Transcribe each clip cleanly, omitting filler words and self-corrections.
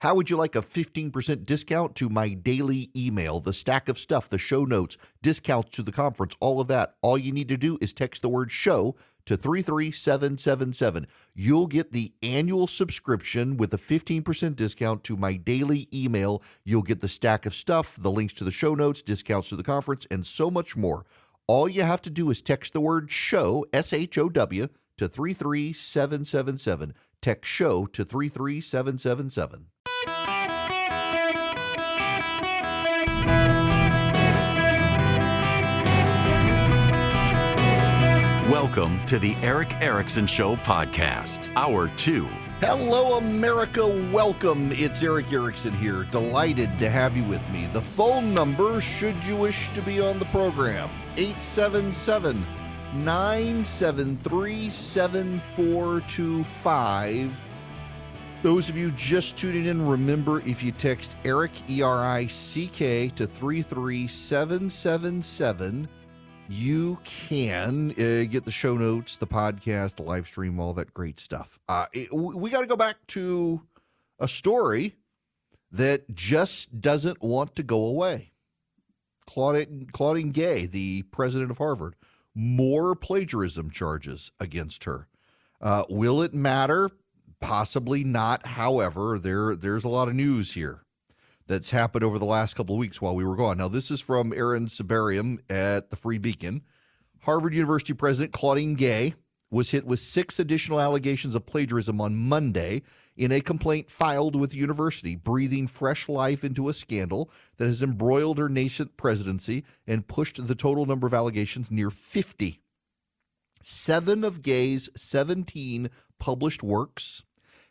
How would you like a 15% discount to my daily email, the stack of stuff, the show notes, discounts to the conference, all of that? All you need to do is text the word show to 33777. You'll get the annual subscription with a 15% discount to my daily email. You'll get the stack of stuff, the links to the show notes, discounts to the conference, and so much more. All you have to do is text the word show, SHOW, to 33777. Text show to 33777. Welcome to the Eric Erickson Show podcast, Hour 2. Hello, America. Welcome. It's Eric Erickson here. Delighted to have you with me. The phone number, should you wish to be on the program, 877-973-7425. Those of you just tuning in, remember, if you text Eric, E-R-I-C-K, to 33777, you can get the show notes, the podcast, the live stream, all that great stuff. We got to go back to a story that just doesn't want to go away. Claudine Gay, the president of Harvard, more plagiarism charges against her. Will it matter? Possibly not. However, there's a lot of news here that's happened over the last couple of weeks while we were gone. Now, this is from Aaron Sabarium at the Free Beacon. Harvard University president Claudine Gay was hit with 6 additional allegations of plagiarism on Monday in a complaint filed with the university, breathing fresh life into a scandal that has embroiled her nascent presidency and pushed the total number of allegations near 50. 7 of Gay's 17 published works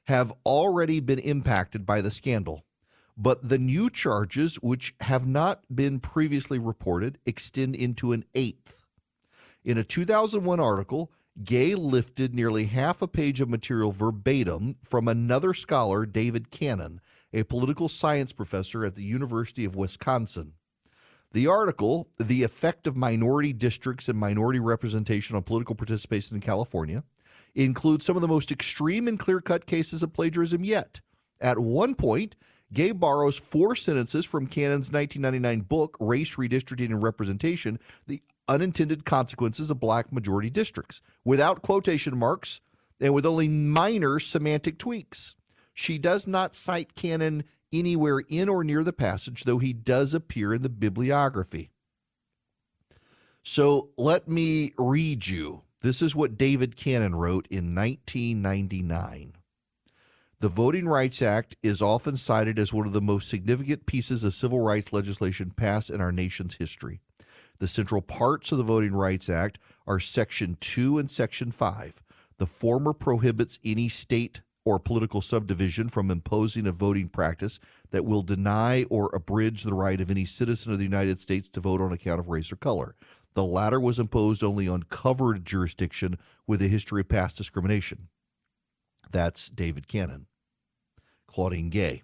have already been impacted by the scandal. But the new charges, which have not been previously reported, extend into an 8th. In a 2001 article, Gay lifted nearly half a page of material verbatim from another scholar, David Cannon, a political science professor at the University of Wisconsin. The article, The Effect of Minority Districts and Minority Representation on Political Participation in California, includes some of the most extreme and clear-cut cases of plagiarism yet. At one point, Gay borrows 4 sentences from Cannon's 1999 book, Race, Redistricting, and Representation, The Unintended Consequences of Black Majority Districts, without quotation marks and with only minor semantic tweaks. She does not cite Cannon anywhere in or near the passage, though he does appear in the bibliography. So let me read you. This is what David Cannon wrote in 1999. The Voting Rights Act is often cited as one of the most significant pieces of civil rights legislation passed in our nation's history. The central parts of the Voting Rights Act are Section 2 and Section 5. The former prohibits any state or political subdivision from imposing a voting practice that will deny or abridge the right of any citizen of the United States to vote on account of race or color. The latter was imposed only on covered jurisdiction with a history of past discrimination. That's David Cannon. Claudine Gay.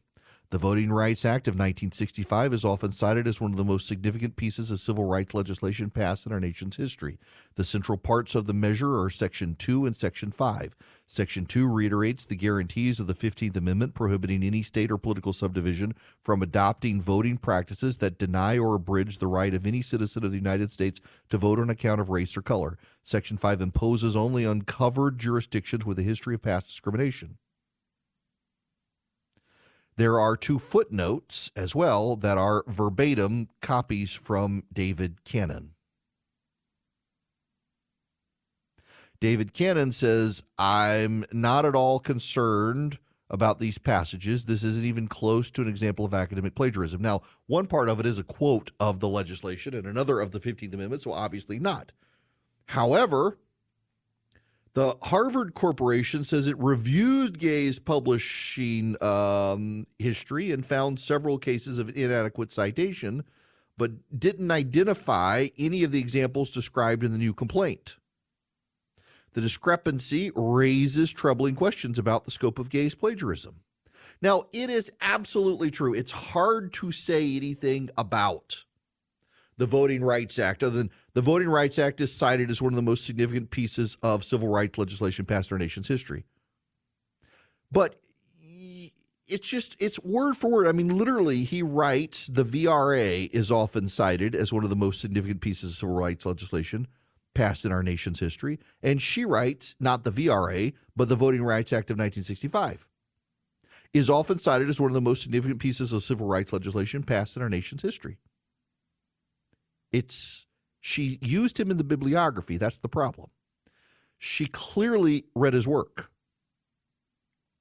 The Voting Rights Act of 1965 is often cited as one of the most significant pieces of civil rights legislation passed in our nation's history. The central parts of the measure are Section 2 and Section 5. Section 2 reiterates the guarantees of the 15th Amendment prohibiting any state or political subdivision from adopting voting practices that deny or abridge the right of any citizen of the United States to vote on account of race or color. Section 5 imposes only on covered jurisdictions with a history of past discrimination. There are 2 footnotes as well that are verbatim copies from David Cannon. David Cannon says, I'm not at all concerned about these passages. This isn't even close to an example of academic plagiarism. Now, one part of it is a quote of the legislation and another of the 15th Amendment, so obviously not. However, the Harvard Corporation says it reviewed Gay's publishing history and found several cases of inadequate citation, but didn't identify any of the examples described in the new complaint. The discrepancy raises troubling questions about the scope of Gay's plagiarism. Now, it is absolutely true. It's hard to say anything about the Voting Rights Act, other than the Voting Rights Act is cited as one of the most significant pieces of civil rights legislation passed in our nation's history. But it's word for word. I mean, literally, he writes the VRA is often cited as one of the most significant pieces of civil rights legislation passed in our nation's history. And she writes, not the VRA, but the Voting Rights Act of 1965 is often cited as one of the most significant pieces of civil rights legislation passed in our nation's history. She used him in the bibliography. That's the problem. She clearly read his work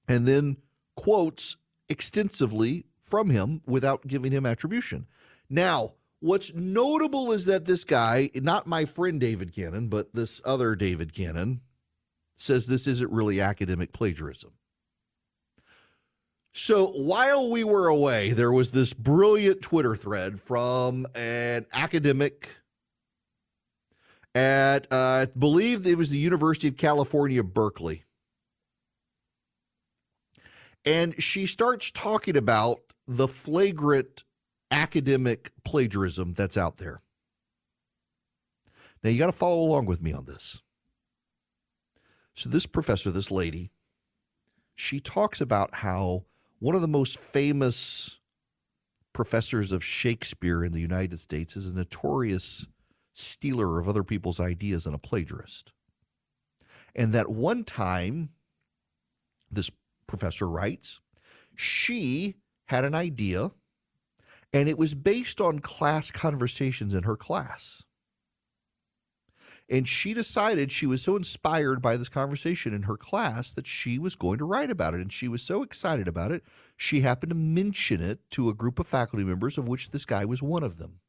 and then quotes extensively from him without giving him attribution. Now, what's notable is that this guy, not my friend David Cannon, but this other David Cannon, says this isn't really academic plagiarism. So while we were away, there was this brilliant Twitter thread from an academic at, I believe it was the University of California, Berkeley. And she starts talking about the flagrant academic plagiarism that's out there. Now, you got to follow along with me on this. So this professor, this lady, she talks about how one of the most famous professors of Shakespeare in the United States is a notorious stealer of other people's ideas and a plagiarist. And that one time, this professor writes, she had an idea, and it was based on class conversations in her class. And she decided she was so inspired by this conversation in her class that she was going to write about it. And she was so excited about it, she happened to mention it to a group of faculty members, of which this guy was one of them.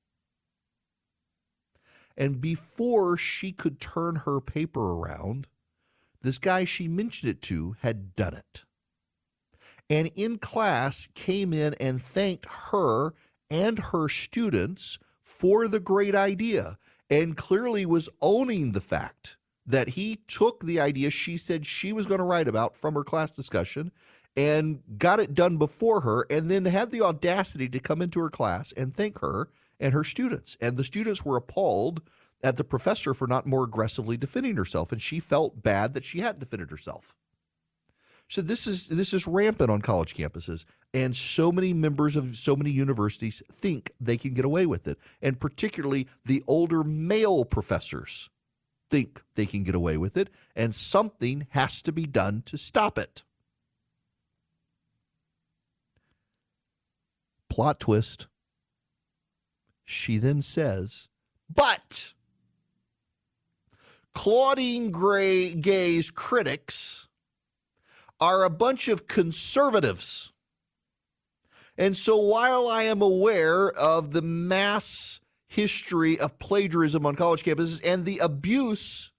And before she could turn her paper around, this guy she mentioned it to had done it. And in class came in and thanked her and her students for the great idea, and clearly was owning the fact that he took the idea she said she was going to write about from her class discussion and got it done before her, and then had the audacity to come into her class and thank her and her students. And the students were appalled at the professor for not more aggressively defending herself, and she felt bad that she hadn't defended herself. So this is rampant on college campuses, and so many members of so many universities think they can get away with it, and particularly the older male professors think they can get away with it, and something has to be done to stop it. Plot twist. She then says, but Claudine Gay's critics are a bunch of conservatives. And so while I am aware of the mass history of plagiarism on college campuses and the abuse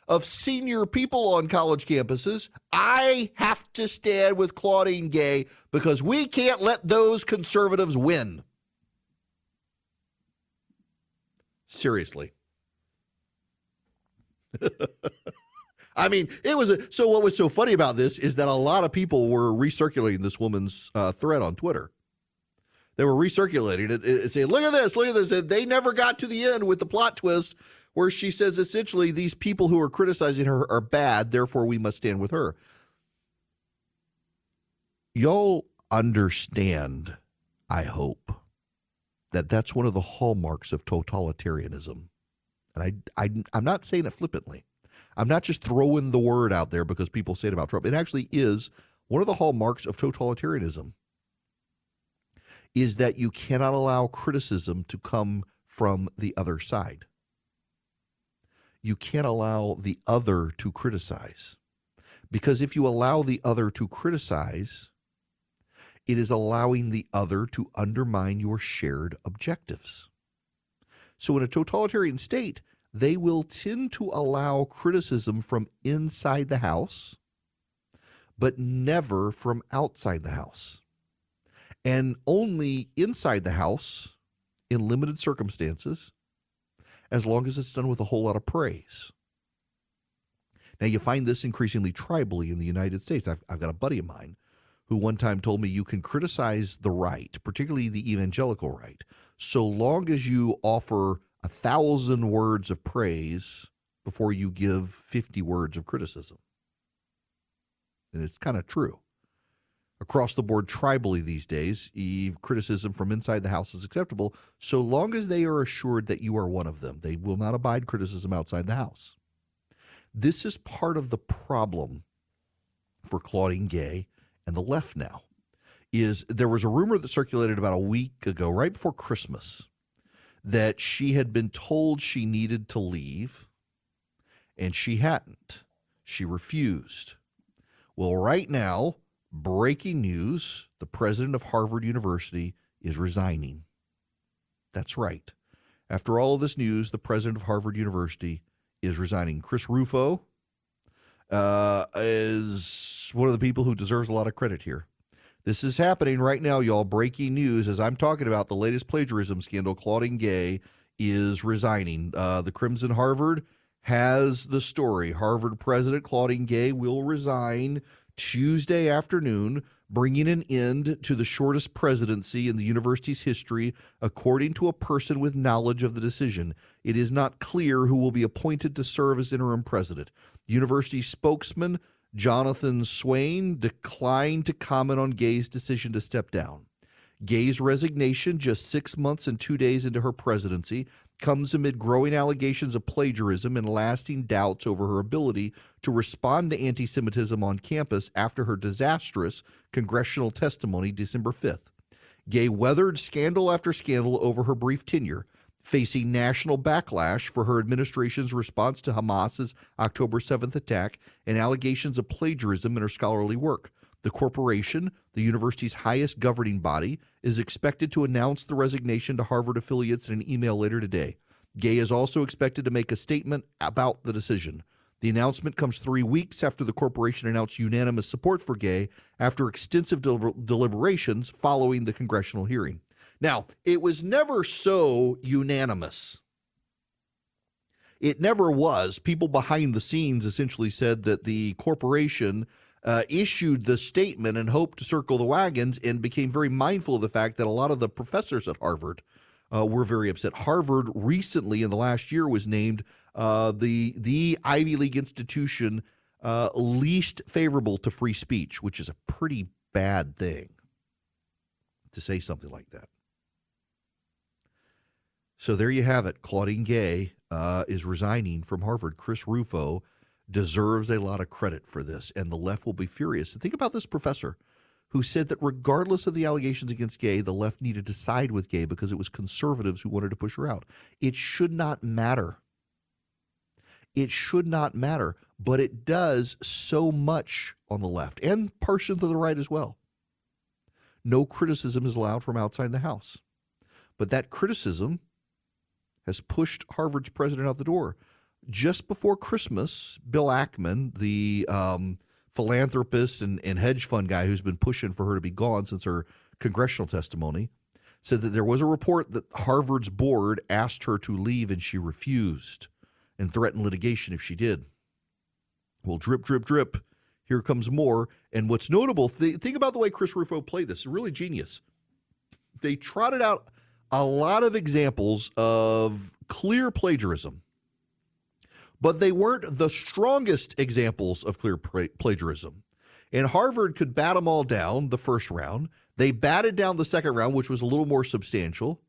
of senior people on college campuses, I have to stand with Claudine Gay because we can't let those conservatives win. Seriously. I mean, so what was so funny about this is that a lot of people were recirculating this woman's thread on Twitter. They were recirculating it, saying, look at this. And they never got to the end with the plot twist where she says, essentially, these people who are criticizing her are bad, therefore we must stand with her. Y'all understand, I hope, that that's one of the hallmarks of totalitarianism. And I'm not saying it flippantly. I'm not just throwing the word out there because people say it about Trump. It actually is one of the hallmarks of totalitarianism is that you cannot allow criticism to come from the other side. You can't allow the other to criticize. Because if you allow the other to criticize, it is allowing the other to undermine your shared objectives. So in a totalitarian state, they will tend to allow criticism from inside the house, but never from outside the house. And only inside the house, in limited circumstances, as long as it's done with a whole lot of praise. Now, you find this increasingly tribally in the United States. I've got a buddy of mine who one time told me you can criticize the right, particularly the evangelical right, so long as you offer 1,000 words of praise before you give 50 words of criticism. And it's kind of true. across the board tribally these days. Criticism from inside the house is acceptable so long as they are assured that you are one of them. They will not abide criticism outside the house. This is part of the problem for Claudine Gay and the left now. Is there was a rumor that circulated about a week ago, right before Christmas, that she had been told she needed to leave, and she hadn't. She refused. Well, right now, breaking news, the president of Harvard University is resigning. That's right. After all of this news, the president of Harvard University is resigning. Chris Rufo is one of the people who deserves a lot of credit here. This is happening right now, y'all. Breaking news as I'm talking about the latest plagiarism scandal. Claudine Gay is resigning. The Crimson Harvard has the story. Harvard President Claudine Gay will resign Tuesday afternoon, bringing an end to the shortest presidency in the university's history, according to a person with knowledge of the decision. It is not clear who will be appointed to serve as interim president. University spokesman Jonathan Swain declined to comment on Gay's decision to step down. Gay's resignation, just 6 months and 2 days into her presidency, comes amid growing allegations of plagiarism and lasting doubts over her ability to respond to anti-Semitism on campus after her disastrous congressional testimony December 5th. Gay weathered scandal after scandal over her brief tenure, facing national backlash for her administration's response to Hamas's October 7th attack and allegations of plagiarism in her scholarly work. The corporation, the university's highest governing body, is expected to announce the resignation to Harvard affiliates in an email later today. Gay is also expected to make a statement about the decision. The announcement comes 3 weeks after the corporation announced unanimous support for Gay after extensive deliberations following the congressional hearing. Now, it was never so unanimous. It never was. People behind the scenes essentially said that the corporation issued the statement and hoped to circle the wagons and became very mindful of the fact that a lot of the professors at Harvard were very upset. Harvard recently, in the last year, was named the Ivy League institution least favorable to free speech, which is a pretty bad thing to say something like that. So there you have it. Claudine Gay is resigning from Harvard. Chris Rufo deserves a lot of credit for this, and the left will be furious. And think about this professor who said that regardless of the allegations against Gay, the left needed to side with Gay because it was conservatives who wanted to push her out. It should not matter. It should not matter, but it does so much on the left and partially to the right as well. No criticism is allowed from outside the house, but that criticism has pushed Harvard's president out the door. Just before Christmas, Bill Ackman, the philanthropist and hedge fund guy who's been pushing for her to be gone since her congressional testimony, said that there was a report that Harvard's board asked her to leave and she refused and threatened litigation if she did. Well, drip, drip, drip. Here comes more. And what's notable, think about the way Chris Rufo played this. It's really genius. They trotted out a lot of examples of clear plagiarism, but they weren't the strongest examples of clear plagiarism. And Harvard could bat them all down the first round. They batted down the second round, which was a little more substantial.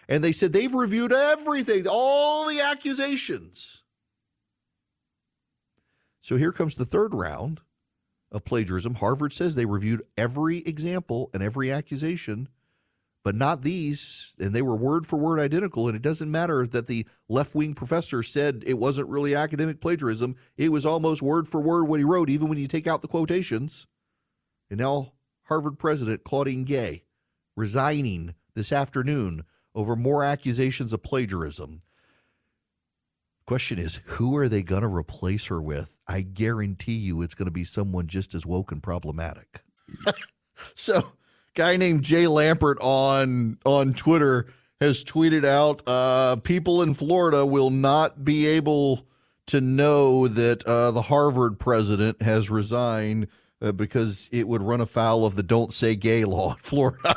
And they said they've reviewed everything, all the accusations. So here comes the third round of plagiarism. Harvard says they reviewed every example and every accusation, but not these, and they were word for word identical, and it doesn't matter that the left-wing professor said it wasn't really academic plagiarism. It was almost word for word what he wrote, even when you take out the quotations. And now Harvard president Claudine Gay resigning this afternoon over more accusations of plagiarism. Question is, who are they going to replace her with? I guarantee you it's going to be someone just as woke and problematic. So, guy named Jay Lampert on Twitter has tweeted out, people in Florida will not be able to know that the Harvard president has resigned because it would run afoul of the don't say gay law in Florida.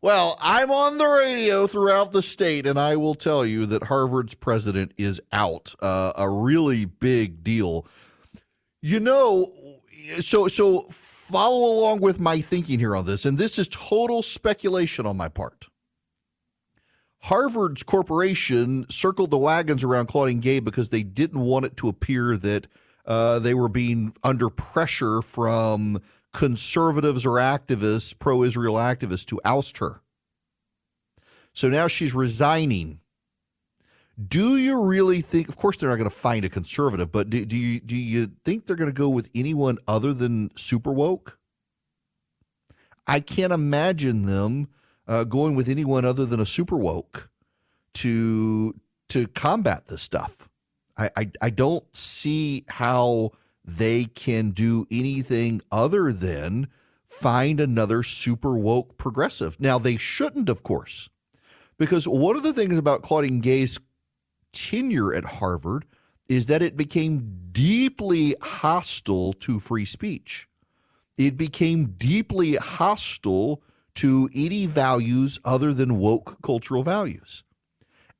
Well, I'm on the radio throughout the state, and I will tell you that Harvard's president is out. A really big deal. You know, So follow along with my thinking here on this, and this is total speculation on my part. Harvard's corporation circled the wagons around Claudine Gay because they didn't want it to appear that they were being under pressure from conservatives or activists, pro-Israel activists, to oust her. So now she's resigning. Do you really think, of course they're not going to find a conservative, but do you think they're going to go with anyone other than super woke? I can't imagine them going with anyone other than a super woke to combat this stuff. I don't see how they can do anything other than find another super woke progressive. Now, they shouldn't, of course, because one of the things about Claudine Gay's tenure at Harvard is that it became deeply hostile to free speech. It became deeply hostile to any values other than woke cultural values.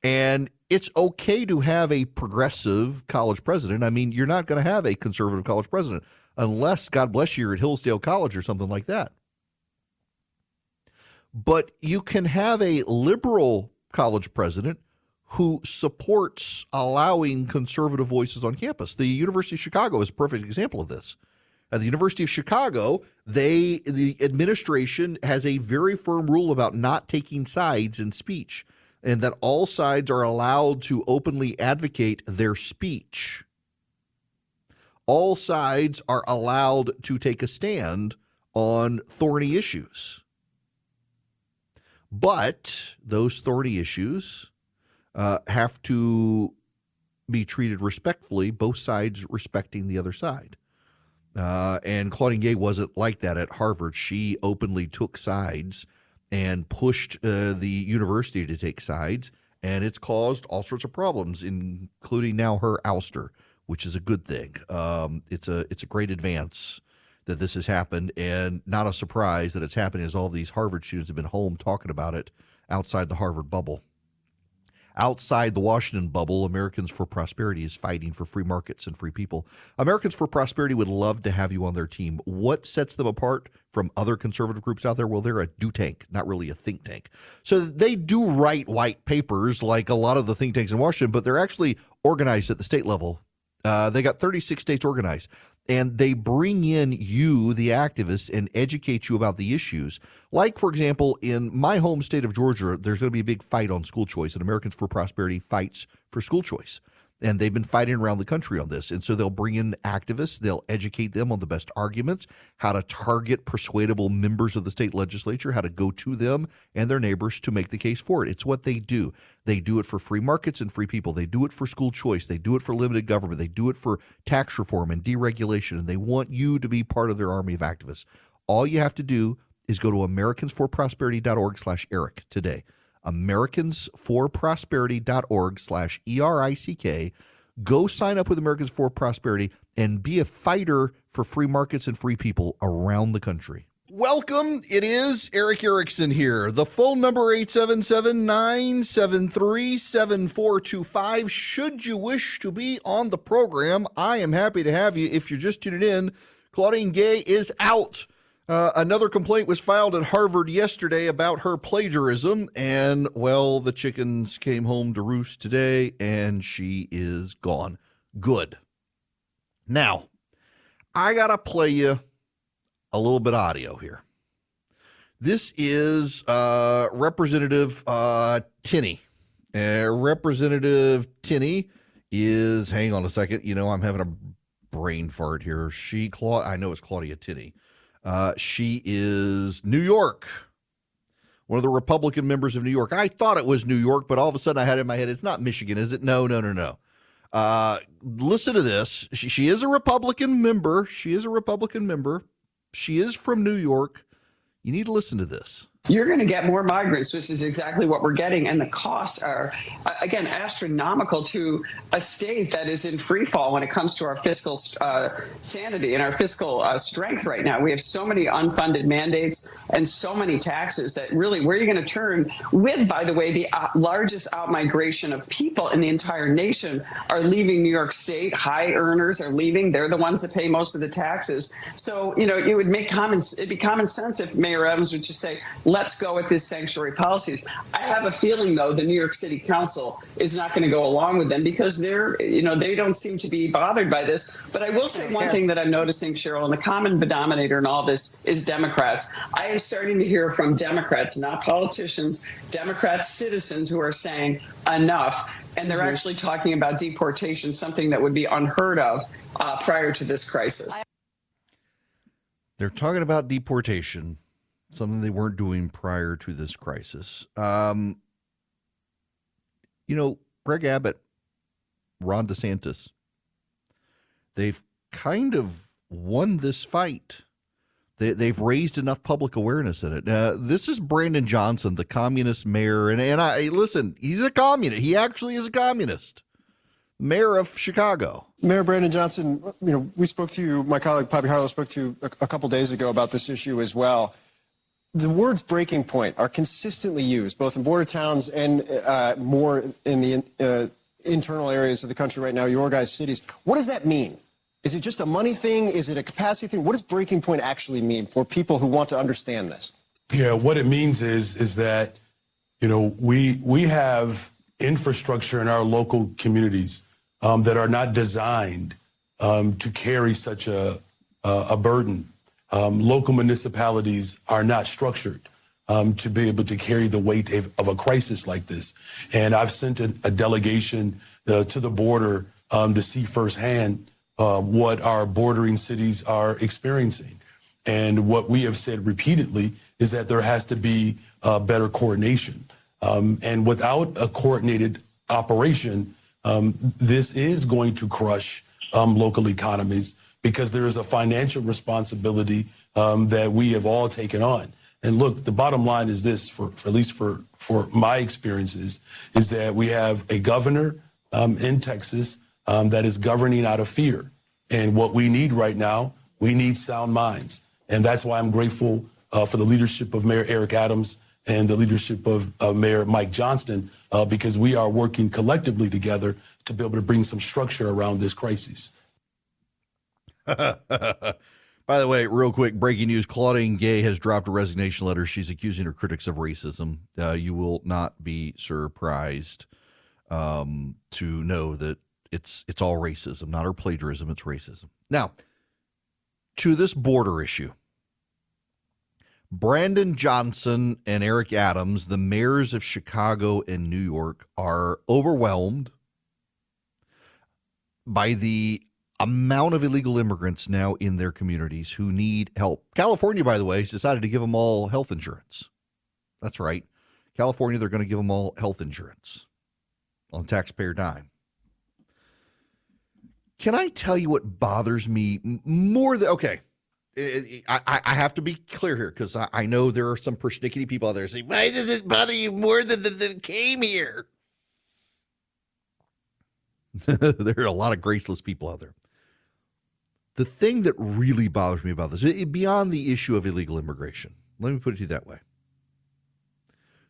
And it's okay to have a progressive college president. I mean, you're not going to have a conservative college president unless, God bless you, you're at Hillsdale College or something like that. But you can have a liberal college president who supports allowing conservative voices on campus. The University of Chicago is a perfect example of this. At the University of Chicago, the administration has a very firm rule about not taking sides in speech, and that all sides are allowed to openly advocate their speech. All sides are allowed to take a stand on thorny issues. But those thorny issues have to be treated respectfully, both sides respecting the other side. And Claudine Gay wasn't like that at Harvard. She openly took sides and pushed the university to take sides, and it's caused all sorts of problems, including now her ouster, which is a good thing. It's a great advance that this has happened, and not a surprise that it's happening as all these Harvard students have been home talking about it outside the Harvard bubble. Outside the Washington bubble, Americans for Prosperity is fighting for free markets and free people. Americans for Prosperity would love to have you on their team. What sets them apart from other conservative groups out there? Well, they're a do tank, not really a think tank. So they do write white papers like a lot of the think tanks in Washington, but they're actually organized at the state level. They got 36 states organized, and they bring in you, the activists, and educate you about the issues. Like, for example, in my home state of Georgia, there's going to be a big fight on school choice, and Americans for Prosperity fights for school choice. And they've been fighting around the country on this. And so they'll bring in activists. They'll educate them on the best arguments, how to target persuadable members of the state legislature, how to go to them and their neighbors to make the case for it. It's what they do. They do it for free markets and free people. They do it for school choice. They do it for limited government. They do it for tax reform and deregulation. And they want you to be part of their army of activists. All you have to do is go to americansforprosperity.org/Eric today. americansforprosperity.org/ERICK. Go sign up with Americans for Prosperity and be a fighter for free markets and free people around the country. Welcome. It is Eric Erickson here. The phone number 877-973-7425. Should you wish to be on the program, I am happy to have you. If you're just tuning in, Claudine Gay is out. Another complaint was filed at Harvard yesterday about her plagiarism, and, well, the chickens came home to roost today, and she is gone. Good. Now, I got to play you a little bit of audio here. This is Representative Tinney. Representative Tinney is, hang on a second, I'm having a brain fart here. I know it's Claudia Tinney. She is New York, one of the Republican members of New York. I thought it was New York, but all of a sudden I had it in my head, it's not Michigan, is it? No. Listen to this. She is a Republican member. She is from New York. You need to listen to this. you're going to get more migrants, which is exactly what we're getting. And the costs are, again, astronomical to a state that is in free fall when it comes to our fiscal sanity and our fiscal strength right now. We have so many unfunded mandates and so many taxes that really, where are you going to turn with, by the way, the largest outmigration of people in the entire nation are leaving New York State. High earners are leaving. They're the ones that pay most of the taxes. So, it would make it'd be common sense if Mayor Adams would just say, let's go with these sanctuary policies. I have a feeling, though, the New York City Council is not going to go along with them because they don't seem to be bothered by this. But I will say one thing that I'm noticing, Cheryl, and the common denominator in all this is Democrats. I am starting to hear from Democrats, not politicians, Democrats, citizens who are saying enough. And they're actually talking about deportation, something that would be unheard of prior to this crisis. They're talking about deportation, something they weren't doing prior to this crisis. Greg Abbott, Ron DeSantis, they've kind of won this fight. They've raised enough public awareness in it. This is Brandon Johnson, the communist mayor. And I listen, he's a communist. He actually is a communist. Mayor of Chicago. Mayor Brandon Johnson, we spoke to you, my colleague Poppy Harlow spoke to you a couple days ago about this issue as well. The words breaking point are consistently used, both in border towns and more in the internal areas of the country right now, your guys' cities. What does that mean? Is it just a money thing? Is it a capacity thing? What does breaking point actually mean for people who want to understand this? Yeah, what it means is that, we have infrastructure in our local communities that are not designed to carry such a burden. Local municipalities are not structured to be able to carry the weight of a crisis like this. And I've sent a delegation to the border to see firsthand what our bordering cities are experiencing. And what we have said repeatedly is that there has to be better coordination. And without a coordinated operation, this is going to crush local economies because there is a financial responsibility that we have all taken on. And look, the bottom line is this, for at least for my experiences, is that we have a governor in Texas that is governing out of fear. And what we need right now, we need sound minds. And that's why I'm grateful for the leadership of Mayor Eric Adams and the leadership of Mayor Mike Johnston, because we are working collectively together to be able to bring some structure around this crisis. By the way, real quick, breaking news, Claudine Gay has dropped a resignation letter. She's accusing her critics of racism. You will not be surprised to know that it's all racism, not her plagiarism, it's racism. Now, to this border issue. Brandon Johnson and Eric Adams, the mayors of Chicago and New York, are overwhelmed by the amount of illegal immigrants now in their communities who need help. California, by the way, has decided to give them all health insurance. That's right. California, they're going to give them all health insurance on taxpayer dime. Can I tell you what bothers me more than, okay, I have to be clear here because I know there are some persnickety people out there saying, why does it bother you more than came here? There are a lot of graceless people out there. The thing that really bothers me about this, beyond the issue of illegal immigration, let me put it to you that way.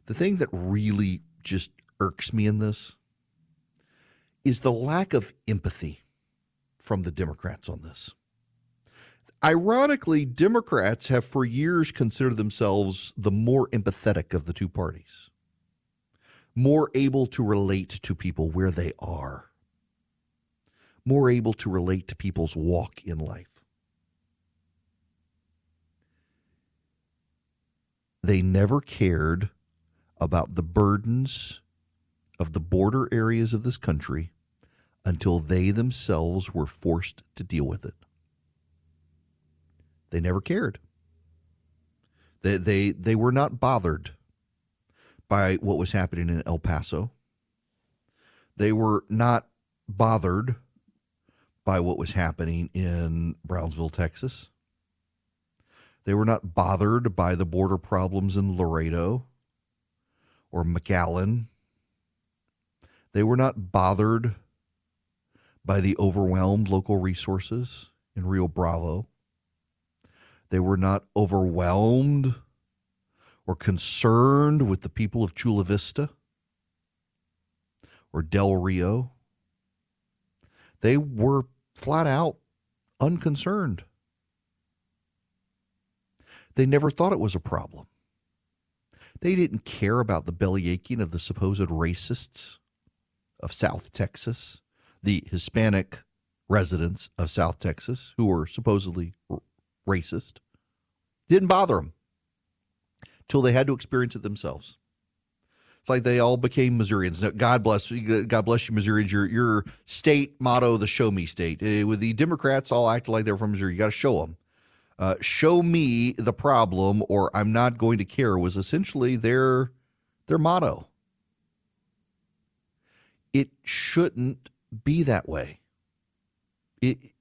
The thing that really just irks me in this is the lack of empathy from the Democrats on this. Ironically, Democrats have for years considered themselves the more empathetic of the two parties, more able to relate to people where they are, more able to relate to people's walk in life. They never cared about the burdens of the border areas of this country until they themselves were forced to deal with it. They never cared. They were not bothered by what was happening in El Paso. They were not bothered by what was happening in Brownsville, Texas. They were not bothered by the border problems in Laredo or McAllen. They were not bothered by the overwhelmed local resources in Rio Bravo. They were not overwhelmed or concerned with the people of Chula Vista or Del Rio. They were flat out unconcerned. They never thought it was a problem. They didn't care about the bellyaching of the supposed racists of South Texas, the Hispanic residents of South Texas who were supposedly racist. Didn't bother them till they had to experience it themselves. It's like they all became Missourians. Now, God bless you, Missourians. Your state motto, the show me state. With the Democrats all acting like they're from Missouri, you got to show them. Show me the problem or I'm not going to care was essentially their motto. It shouldn't be that way. It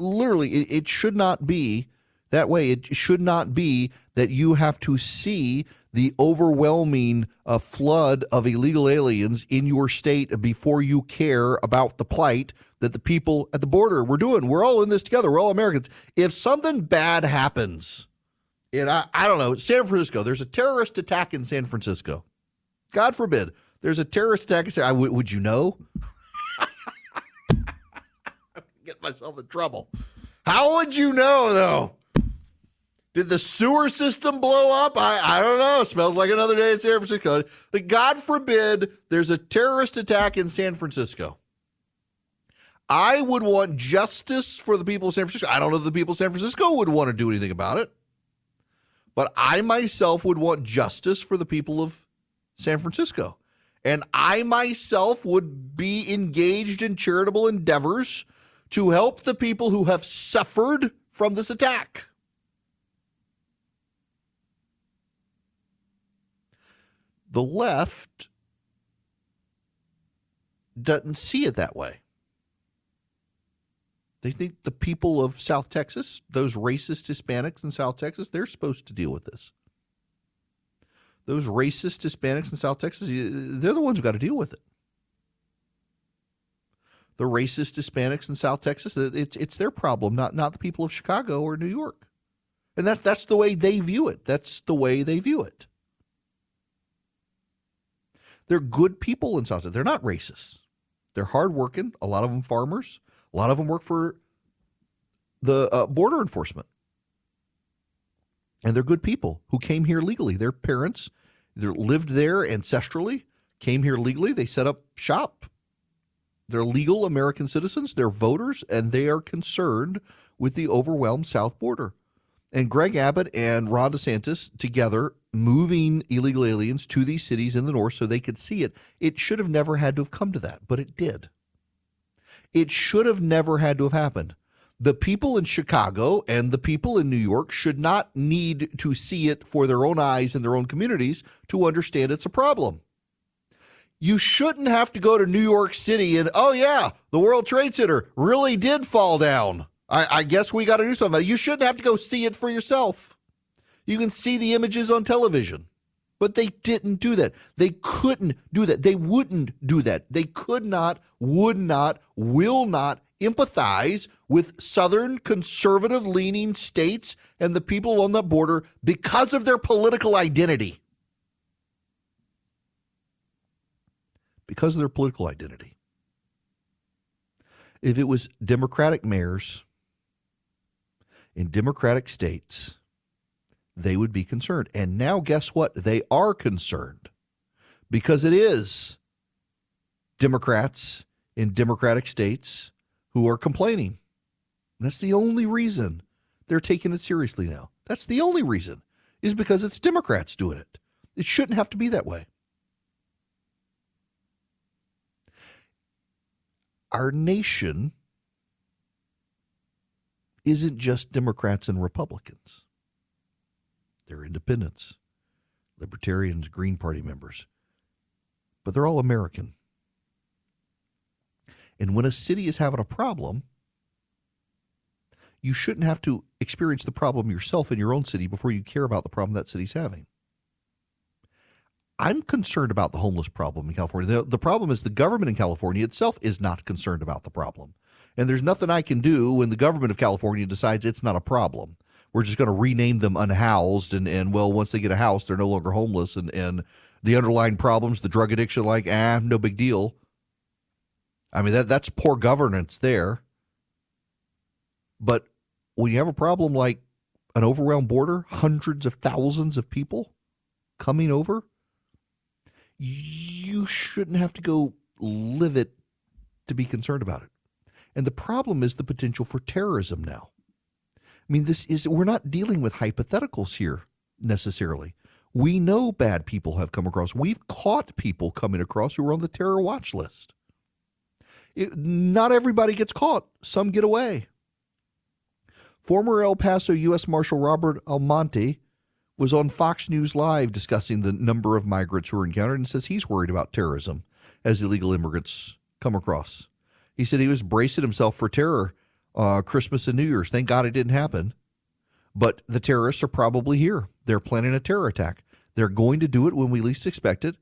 literally should not be that way. It should not be that you have to see the overwhelming flood of illegal aliens in your state before you care about the plight that the people at the border were doing. We're all in this together. We're all Americans. If something bad happens in, I don't know, San Francisco, there's a terrorist attack in San Francisco. God forbid. There's a terrorist attack in San Francisco. Would you know? Get myself in trouble. How would you know, though? Did the sewer system blow up? I don't know. It smells like another day in San Francisco. But God forbid there's a terrorist attack in San Francisco. I would want justice for the people of San Francisco. I don't know if the people of San Francisco would want to do anything about it. But I myself would want justice for the people of San Francisco. And I myself would be engaged in charitable endeavors to help the people who have suffered from this attack. The left doesn't see it that way. They think the people of South Texas, those racist Hispanics in South Texas, they're supposed to deal with this. Those racist Hispanics in South Texas, they're the ones who got to deal with it. The racist Hispanics in South Texas, it's their problem, not the people of Chicago or New York. And that's the way they view it. That's the way they view it. They're good people in South Texas. They're not racist. They're hardworking. A lot of them farmers. A lot of them work for the border enforcement. And they're good people who came here legally. Their parents either lived there ancestrally, came here legally. They set up shop. They're legal American citizens. They're voters, and they are concerned with the overwhelmed south border. And Greg Abbott and Ron DeSantis together moving illegal aliens to these cities in the north so they could see it. It should have never had to have come to that, but it did. It should have never had to have happened. The people in Chicago and the people in New York should not need to see it for their own eyes in their own communities to understand it's a problem. You shouldn't have to go to New York City and, oh yeah, the World Trade Center really did fall down. I guess we got to do something. You shouldn't have to go see it for yourself. You can see the images on television. But they didn't do that. They couldn't do that. They wouldn't do that. They could not, would not, will not empathize with Southern conservative-leaning states and the people on the border because of their political identity. Because of their political identity. If it was Democratic mayors in Democratic states, they would be concerned. And now guess what? They are concerned because it is Democrats in Democratic states who are complaining. That's the only reason they're taking it seriously now. That's the only reason, is because it's Democrats doing it. It shouldn't have to be that way. Our nation isn't just Democrats and Republicans. They're independents, libertarians, Green Party members. But they're all American. And when a city is having a problem, you shouldn't have to experience the problem yourself in your own city before you care about the problem that city's having. I'm concerned about the homeless problem in California. The problem is the government in California itself is not concerned about the problem. And there's nothing I can do when the government of California decides it's not a problem. We're just going to rename them unhoused. And well, once they get a house, they're no longer homeless. And the underlying problems, the drug addiction, like, no big deal. I mean, that's poor governance there. But when you have a problem like an overwhelmed border, hundreds of thousands of people coming over, you shouldn't have to go live it to be concerned about it. And the problem is the potential for terrorism now. I mean, we're not dealing with hypotheticals here necessarily. We know bad people have come across. We've caught people coming across who are on the terror watch list. Not everybody gets caught. Some get away. Former El Paso U.S. Marshal Robert Almonte was on Fox News Live discussing the number of migrants who are encountered and says he's worried about terrorism as illegal immigrants come across. He said he was bracing himself for terror Christmas and New Year's. Thank God it didn't happen. But the terrorists are probably here. They're planning a terror attack. They're going to do it when we least expect it.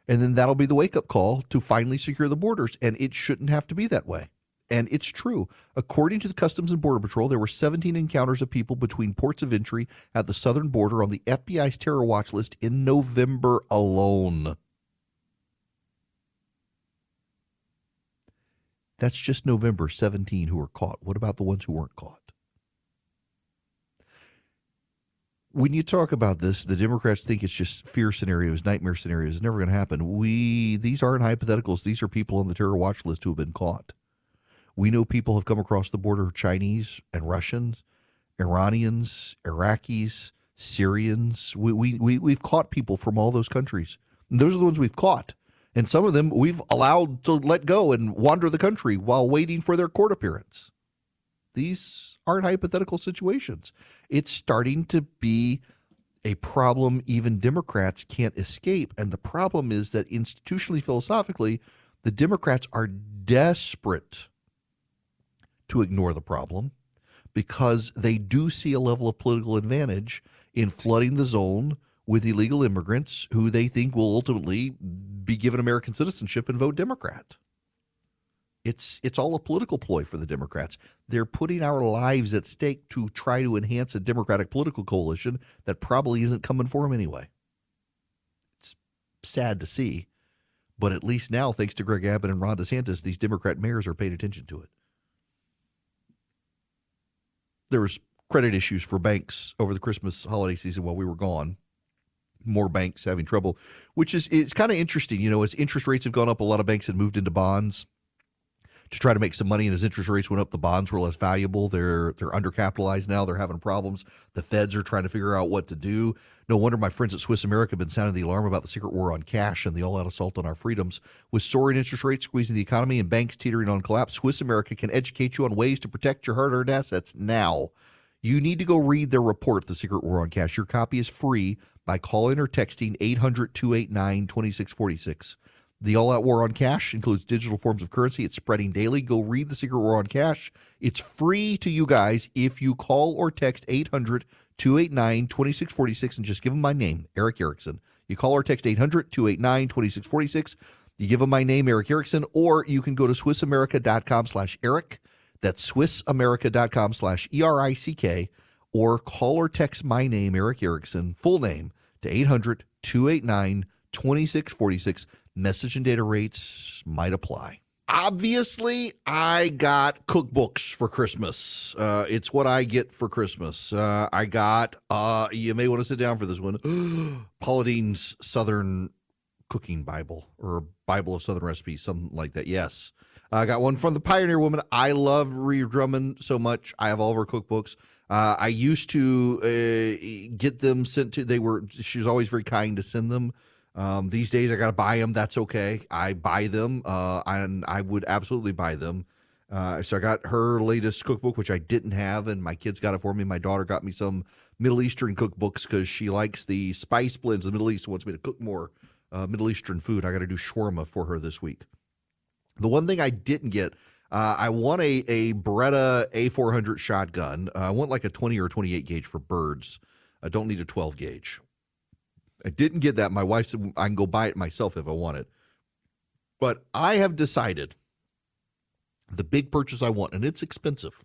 And then that'll be the wake-up call to finally secure the borders. And it shouldn't have to be that way. And it's true. According to the Customs and Border Patrol, there were 17 encounters of people between ports of entry at the southern border on the FBI's terror watch list in November alone. That's just November, 17 who were caught. What about the ones who weren't caught? When you talk about this, the Democrats think it's just fear scenarios, nightmare scenarios. It's never going to happen. These aren't hypotheticals. These are people on the terror watch list who have been caught. We know people have come across the border, Chinese and Russians, Iranians, Iraqis, Syrians. We've caught people from all those countries. And those are the ones we've caught. And some of them we've allowed to let go and wander the country while waiting for their court appearance. These aren't hypothetical situations. It's starting to be a problem even Democrats can't escape. And the problem is that institutionally, philosophically, the Democrats are desperate to ignore the problem because they do see a level of political advantage in flooding the zone with illegal immigrants who they think will ultimately be given American citizenship and vote Democrat. It's all a political ploy for the Democrats. They're putting our lives at stake to try to enhance a Democratic political coalition that probably isn't coming for them anyway. It's sad to see, but at least now, thanks to Greg Abbott and Ron DeSantis, these Democrat mayors are paying attention to it. There was credit issues for banks over the Christmas holiday season while we were gone. More banks having trouble, which is it's kind of interesting. You know, as interest rates have gone up, a lot of banks had moved into bonds to try to make some money. And as interest rates went up, the bonds were less valuable. They're undercapitalized now. They're having problems. The feds are trying to figure out what to do. No wonder my friends at Swiss America have been sounding the alarm about the secret war on cash and the all-out assault on our freedoms. With soaring interest rates squeezing the economy and banks teetering on collapse, Swiss America can educate you on ways to protect your hard-earned assets now. You need to go read their report, The Secret War on Cash. Your copy is free by calling or texting 800-289-2646. The all-out war on cash includes digital forms of currency. It's spreading daily. Go read The Secret War on Cash. It's free to you guys if you call or text 800-289-2646 and just give them my name, Eric Erickson. You call or text 800-289-2646. You give them my name, Eric Erickson, or you can go to SwissAmerica.com/Eric. That's SwissAmerica.com/ERICK, or call or text my name, Eric Erickson, full name, to 800-289-2646. Message and data rates might apply. Obviously, I got cookbooks for Christmas. It's what I get for Christmas. I got, you may want to sit down for this one, Paula Deen's Southern Cooking Bible, or Bible of Southern Recipes, something like that. Yes. I got one from the Pioneer Woman. I love Rhea Drummond so much. I have all of her cookbooks. I used to get them sent to, she was always very kind to send them. These days I got to buy them. That's okay. I buy them, and I would absolutely buy them. So I got her latest cookbook, which I didn't have, and my kids got it for me. My daughter got me some Middle Eastern cookbooks because she likes the spice blends of the Middle East and wants me to cook more Middle Eastern food. I got to do shawarma for her this week. The one thing I didn't get, I want a Beretta A400 shotgun. I want like a 20 or 28 gauge for birds. I don't need a 12 gauge. I didn't get that. My wife said I can go buy it myself if I want it. But I have decided the big purchase I want, and it's expensive,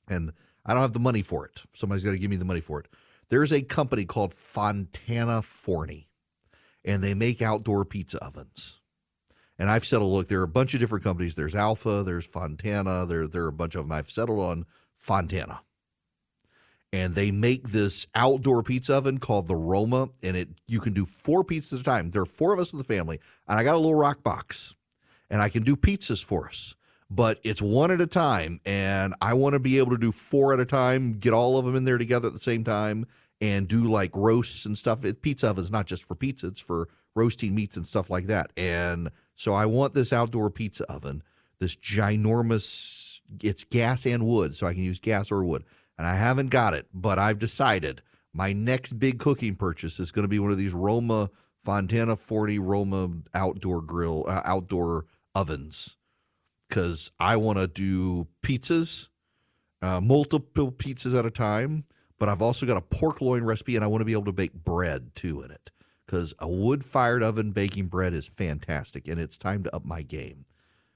and I don't have the money for it. Somebody's got to give me the money for it. There's a company called Fontana Forney, and they make outdoor pizza ovens. And I've settled, look, there are a bunch of different companies. There's Alpha, there's Fontana, there are a bunch of them. I've settled on Fontana. And they make this outdoor pizza oven called the Roma, and you can do 4 pizzas at a time. There are 4 of us in the family, and I got a little rock box, and I can do pizzas for us. But it's 1 at a time, and I want to be able to do 4 at a time, get all of them in there together at the same time, and do like roasts and stuff. Pizza oven is not just for pizza, it's for roasting meats and stuff like that. And so I want this outdoor pizza oven, this ginormous, it's gas and wood, so I can use gas or wood. And I haven't got it, but I've decided my next big cooking purchase is going to be one of these Roma, Fontana Forney Roma outdoor ovens, because I want to do pizzas, multiple pizzas at a time, but I've also got a pork loin recipe, and I want to be able to bake bread, too, in it, because a wood-fired oven baking bread is fantastic, and it's time to up my game.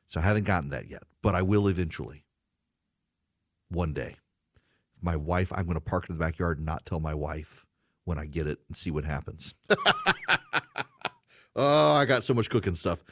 So I haven't gotten that yet, but I will eventually. One day. My wife, I'm going to park in the backyard and not tell my wife when I get it and see what happens. Oh, I got so much cooking stuff.